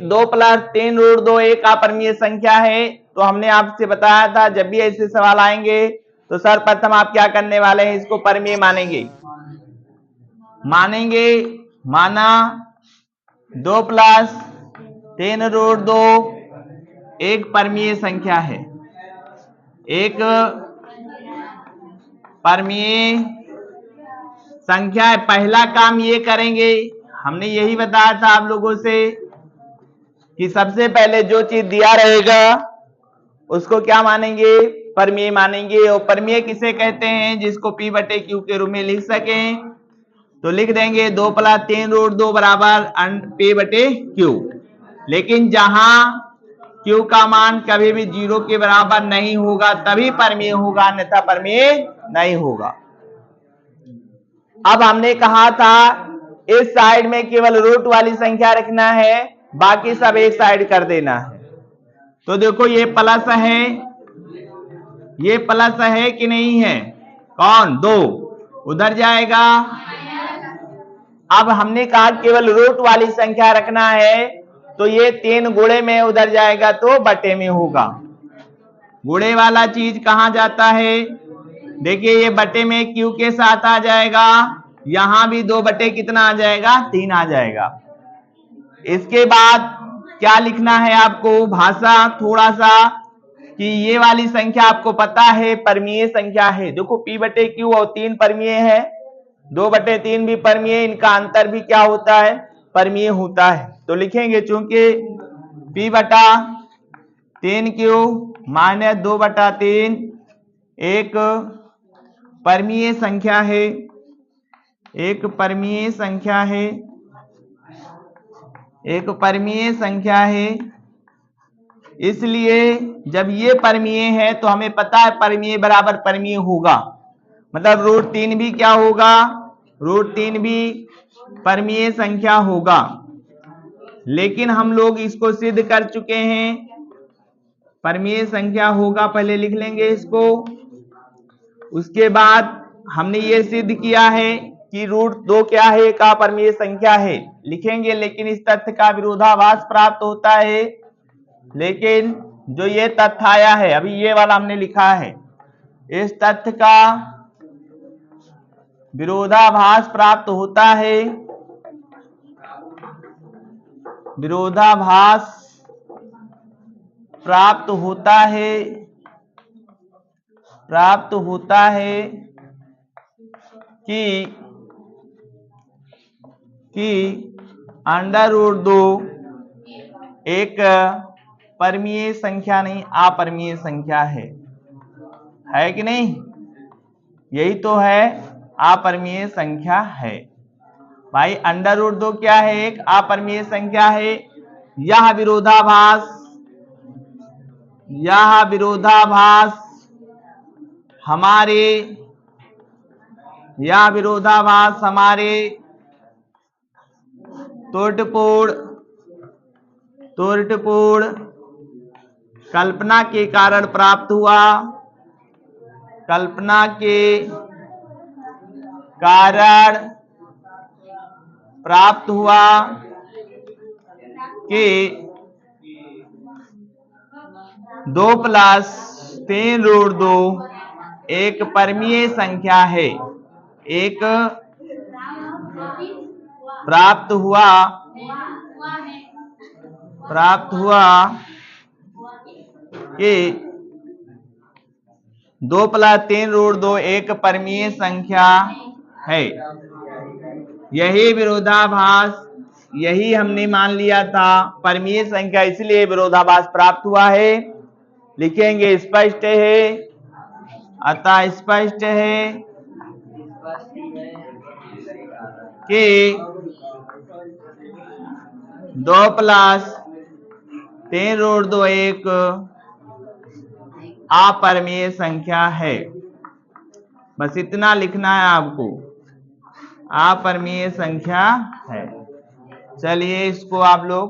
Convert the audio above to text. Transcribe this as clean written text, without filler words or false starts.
2 plus 3 root 2 एक अपरिमेय संख्या है। तो हमने आपसे बताया था जब भी ऐसे सवाल आएंगे तो सर्वप्रथम आप क्या करने वाले हैं, इसको परिमेय मानेंगे। माना 2 प्लस 3 रूट 2 एक परिमेय संख्या है, एक परिमेय संख्या है। पहला काम ये करेंगे, हमने यही बताया था आप लोगों से कि सबसे पहले जो चीज दिया रहेगा उसको क्या मानेंगे, परिमेय मानेंगे। और परिमेय किसे कहते हैं, जिसको P बटे Q के रूप में लिख सकें। तो लिख देंगे 2 प्लस 3 रूट 2 बराबर P बटे Q। लेकिन जहां Q का मान कभी भी 0 के बराबर नहीं होगा तभी परिमेय होगा, अन्यथा परिमेय नहीं होगा। अब हमने कहा था इस साइड में केवल रूट वाली संख्या रखना है, बाकी सब एक साइड कर देना है। तो देखो ये प्लस है, ये प्लस है कि नहीं है, कौन 2 उधर जाएगा। अब हमने कहा केवल रूट वाली संख्या रखना है, तो ये 3 गुणे में उधर जाएगा तो बटे में होगा। गुणे वाला चीज कहां जाता है, देखिए ये बटे में Q के साथ आ जाएगा, यहां भी 2 बटे कितना आ जाएगा, 3 आ जाएगा। इसके बाद क्या लिखना है आपको, भाषा थोड़ा सा कि ये वाली संख्या आपको पता है परिमेय संख्या है। देखो P बटे Q और 3 परिमेय है, 2 बटे 3 भी परिमेय, इनका अंतर भी क्या होता है, परिमेय होता है। तो लिखेंगे चूंकि P बटा 3Q माइनस 2 बटा 3 एक परिमेय संख्या है, एक परिमेय संख्या है, एक परिमेय संख्या है। इसलिए जब ये परिमेय है तो हमें पता है परिमेय बराबर परिमेय होगा, मतलब रूट 3 भी क्या होगा, रूट 3 भी परिमेय संख्या होगा। लेकिन हम लोग इसको सिद्ध कर चुके हैं, परिमेय संख्या होगा, पहले लिख लेंगे इसको। उसके बाद हमने ये सिद्ध किया है कि रूट 2 क्या है, एक अपरिमेय संख्या है, लिखेंगे। लेकिन इस तथ्य का विरोधाभास प्राप्त होता है, लेकिन जो ये तथ्य आया है अभी ये वाला हमने लिखा है, इस तथ्य का विरोधाभास प्राप्त होता है, विरोधाभास प्राप्त होता है, प्राप्त होता है कि अंडर रूट 2 एक परिमेय संख्या नहीं अपरिमेय संख्या है कि नहीं, यही तो है, अपरिमेय संख्या है भाई। अंडर रूट 2 क्या है, एक अपरिमेय संख्या है। यह विरोधाभास हमारे त्रुटिपूर्ण कल्पना के कारण प्राप्त हुआ, कल्पना के कारण प्राप्त हुआ कि 2 प्लस 3 रूट 2 एक परिमेय संख्या है, एक प्राप्त हुआ कि 2 प्लस 3 रूट 2 एक परिमेय संख्या है। यही विरोधाभास, यही हमने मान लिया था परिमेय संख्या, इसलिए विरोधाभास प्राप्त हुआ है। लिखेंगे स्पष्ट है, अतः स्पष्ट है कि 2 प्लस 3 रूट 2 एक अपरिमेय संख्या है। बस इतना लिखना है आपको, अपरिमेय संख्या है। चलिए इसको आप लोग